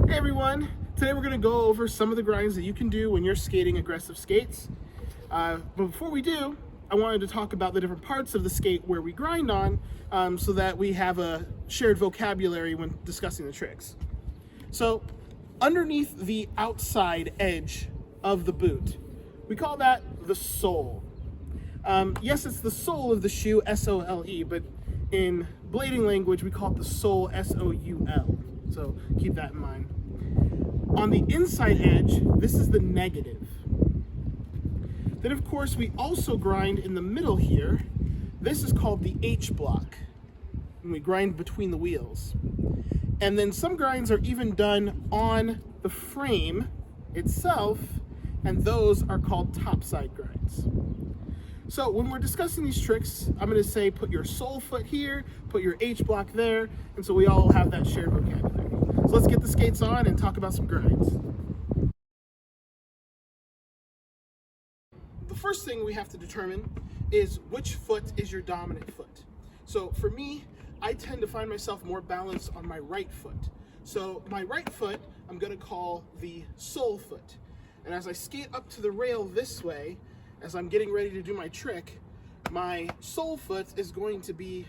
Hey everyone, today we're going to go over some of the grinds that you can do when you're skating aggressive skates. But before we do, I wanted to talk about the different parts of the skate where we grind on so that we have a shared vocabulary when discussing the tricks. So underneath the outside edge of the boot, we call that the sole. Yes, it's the sole of the shoe, S-O-L-E, but in blading language, we call it the sole, S-O-U-L. So keep that in mind. On the inside edge, this is the negative. Then of course, we also grind in the middle here. This is called the H block, and we grind between the wheels. And then some grinds are even done on the frame itself, and those are called topside grinds. So when we're discussing these tricks, I'm going to say put your sole foot here, put your H block there, and so we all have that shared vocabulary. So let's get the skates on and talk about some grinds. The first thing we have to determine is which foot is your dominant foot. So for me, I tend to find myself more balanced on my right foot. So my right foot, I'm going to call the sole foot. And as I skate up to the rail this way, as I'm getting ready to do my trick, my sole foot is going to be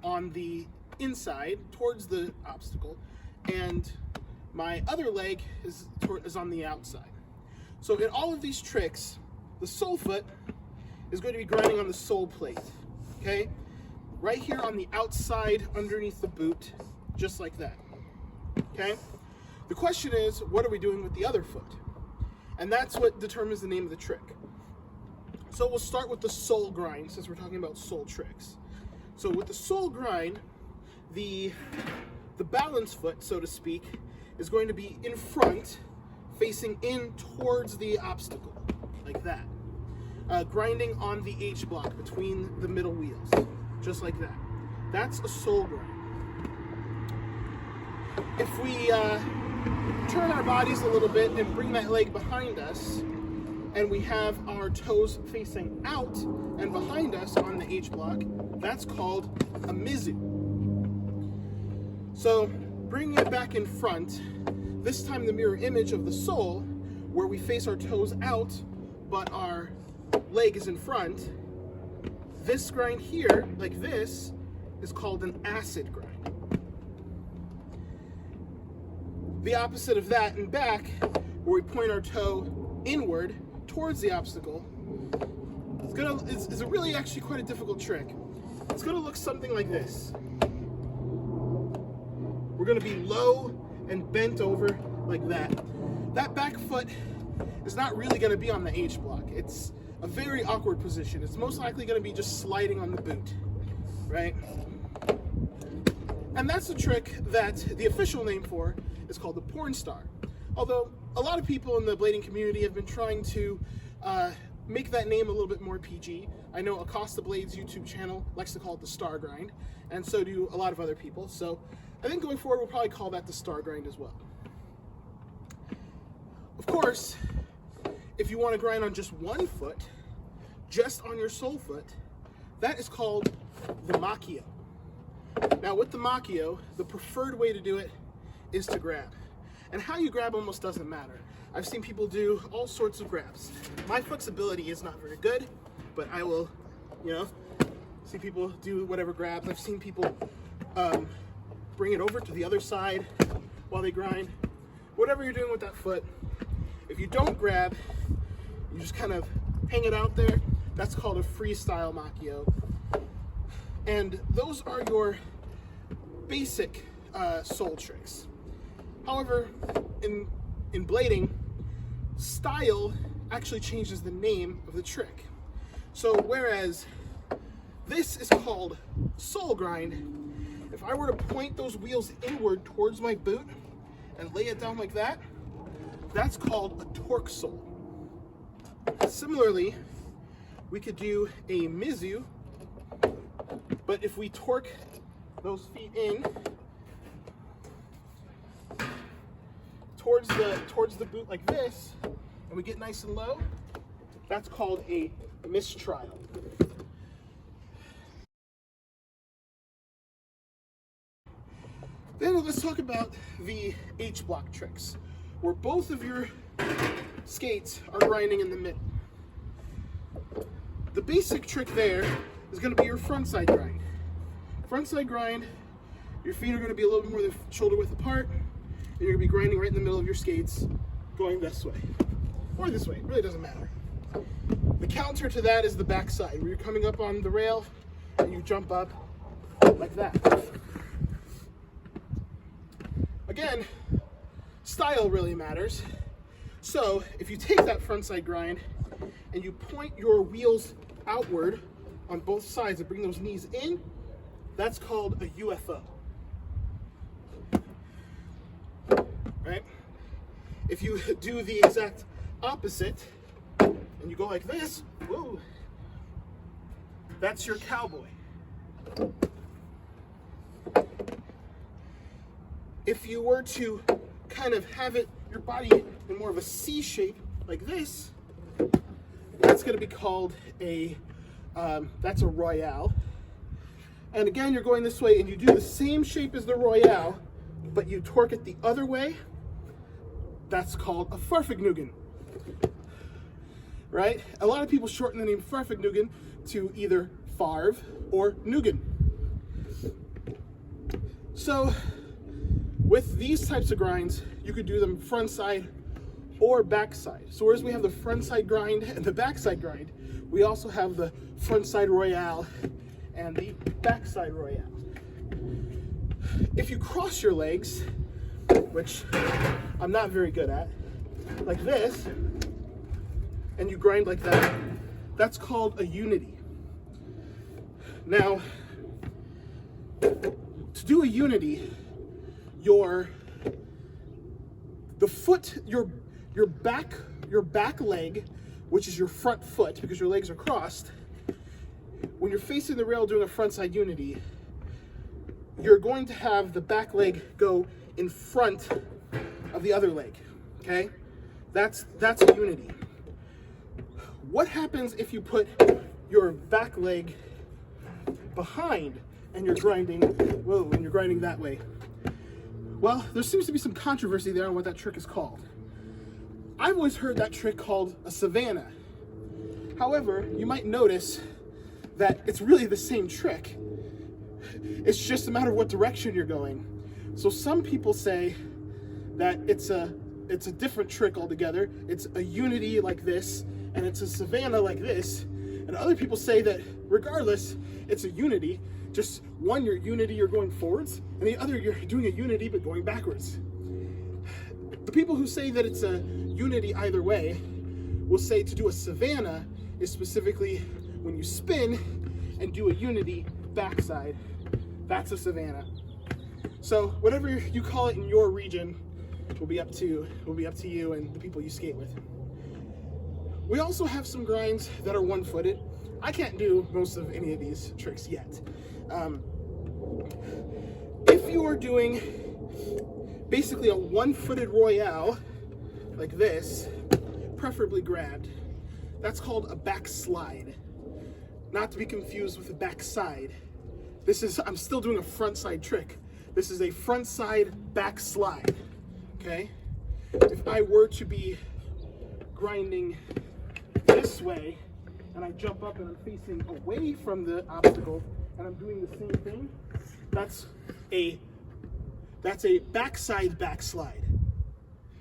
on the inside towards the obstacle, and my other leg is on the outside. So in all of these tricks, the sole foot is going to be grinding on the sole plate, okay? Right here on the outside underneath the boot, just like that, okay? The question is, what are we doing with the other foot? And that's what determines the name of the trick. So we'll start with the sole grind, since we're talking about sole tricks. So with the sole grind, the balance foot, so to speak, is going to be in front, facing in towards the obstacle, like that. Grinding on the H block between the middle wheels, just like that. That's a sole grind. If we turn our bodies a little bit and bring that leg behind us, and we have our toes facing out and behind us on the H block, that's called a mizu. So bringing it back in front, this time the mirror image of the sole, where we face our toes out, but our leg is in front, this grind here, like this, is called an acid grind. The opposite of that and back, where we point our toe inward towards the obstacle, it's really actually quite a difficult trick. It's gonna look something like this. We're gonna be low and bent over like that. That back foot is not really gonna be on the H block. It's a very awkward position. It's most likely gonna be just sliding on the boot, right? And that's the trick that the official name for is called the porn star. Although a lot of people in the blading community have been trying to make that name a little bit more PG. I know Acosta Blades YouTube channel likes to call it the star grind, and so do a lot of other people. So I think going forward, we'll probably call that the star grind as well. Of course, if you want to grind on just one foot, just on your sole foot, that is called the macchio. Now with the macchio, the preferred way to do it is to grab. And how you grab almost doesn't matter. I've seen people do all sorts of grabs. My flexibility is not very good, but I will, see people do whatever grabs. I've seen people bring it over to the other side while they grind. Whatever you're doing with that foot, if you don't grab, you just kind of hang it out there. That's called a freestyle macchio. And those are your basic sole tricks. However, in blading, style actually changes the name of the trick. So whereas this is called sole grind, if I were to point those wheels inward towards my boot and lay it down like that, that's called a torque sole. Similarly, we could do a mizu, but if we torque those feet in towards the boot like this, and we get nice and low, that's called a mistrial. Then let's talk about the H-block tricks, where both of your skates are grinding in the middle. The basic trick there is going to be your front side grind. Front side grind, your feet are going to be a little bit more than shoulder width apart, and you're going to be grinding right in the middle of your skates, going this way, or this way, it really doesn't matter. The counter to that is the back side, where you're coming up on the rail, and you jump up like that. Again, style really matters. So if you take that front side grind and you point your wheels outward on both sides and bring those knees in, that's called a UFO. Right? If you do the exact opposite and you go like this, whoa, that's your cowboy. If you were to kind of have it, your body in more of a C shape like this, that's going to be called that's a Royale. And again, you're going this way and you do the same shape as the Royale, but you torque it the other way. That's called a Farfignugan. Right? A lot of people shorten the name Farfignugan to either Farv or Nugan. So with these types of grinds, you could do them front side or back side. So whereas we have the front side grind and the back side grind, we also have the front side Royale and the back side Royale. If you cross your legs, which I'm not very good at, like this, and you grind like that, that's called a unity. Now, to do a unity, your back leg, which is your front foot because your legs are crossed, when you're facing the rail doing a front side unity, you're going to have the back leg go in front of the other leg. Okay? That's a unity. What happens if you put your back leg behind and you're grinding, whoa, and you're grinding that way? Well, there seems to be some controversy there on what that trick is called. I've always heard that trick called a Savannah. However, you might notice that it's really the same trick. It's just a matter of what direction you're going. So some people say that it's a different trick altogether. It's a unity like this, and it's a Savannah like this. And other people say that regardless, it's a unity. Just one, your unity, you're going forwards, and the other, you're doing a unity but going backwards. The people who say that it's a unity either way will say to do a Savannah is specifically when you spin and do a unity backside. That's a Savannah. So whatever you call it in your region will be up to you and the people you skate with. We also have some grinds that are one-footed. I can't do most of any of these tricks yet. If you are doing basically a one-footed Royale like this, preferably grabbed, that's called a backslide. Not to be confused with a backside. I'm still doing a front side trick. This is a front side backslide, okay? If I were to be grinding this way, and I jump up and I'm facing away from the obstacle, and I'm doing the same thing, that's a backside backslide,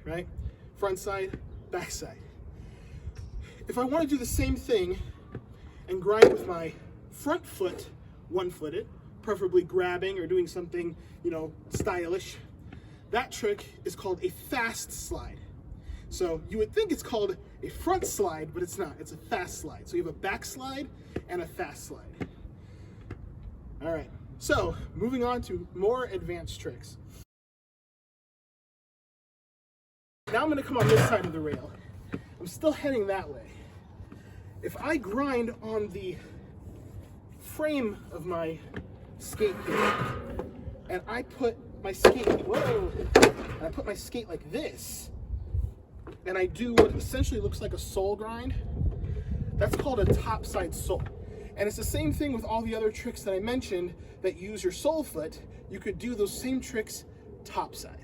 right? Front side, backside. If I want to do the same thing and grind with my front foot one-footed, preferably grabbing or doing something, stylish, that trick is called a fast slide. So you would think it's called a front slide, but it's not. It's a fast slide. So you have a back slide and a fast slide. All right, so moving on to more advanced tricks. Now I'm gonna come on this side of the rail. I'm still heading that way. If I grind on the frame of my skate here, and I put my skate, and I put my skate like this, and I do what essentially looks like a sole grind, that's called a topside sole. And it's the same thing with all the other tricks that I mentioned that use your sole foot. You could do those same tricks topside.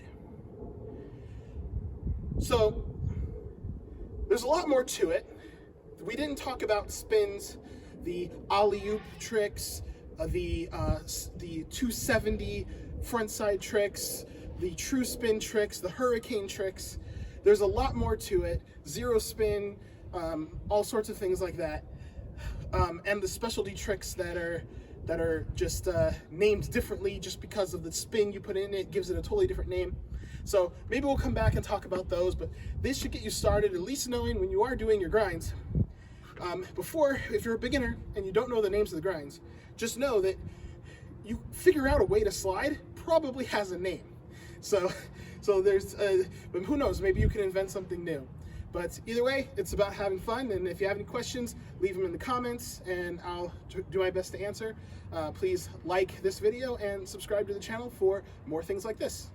So there's a lot more to it. We didn't talk about spins, the alley-oop tricks, the 270 frontside tricks, the true spin tricks, the hurricane tricks. There's a lot more to it. Zero spin, all sorts of things like that. And the specialty tricks that are just named differently just because of the spin you put in it gives it a totally different name. So maybe we'll come back and talk about those, but this should get you started at least knowing when you are doing your grinds. If you're a beginner and you don't know the names of the grinds, just know that you figure out a way to slide probably has a name. So there's, but who knows, maybe you can invent something new. But either way, it's about having fun, and if you have any questions, leave them in the comments, and I'll do my best to answer. Please like this video and subscribe to the channel for more things like this.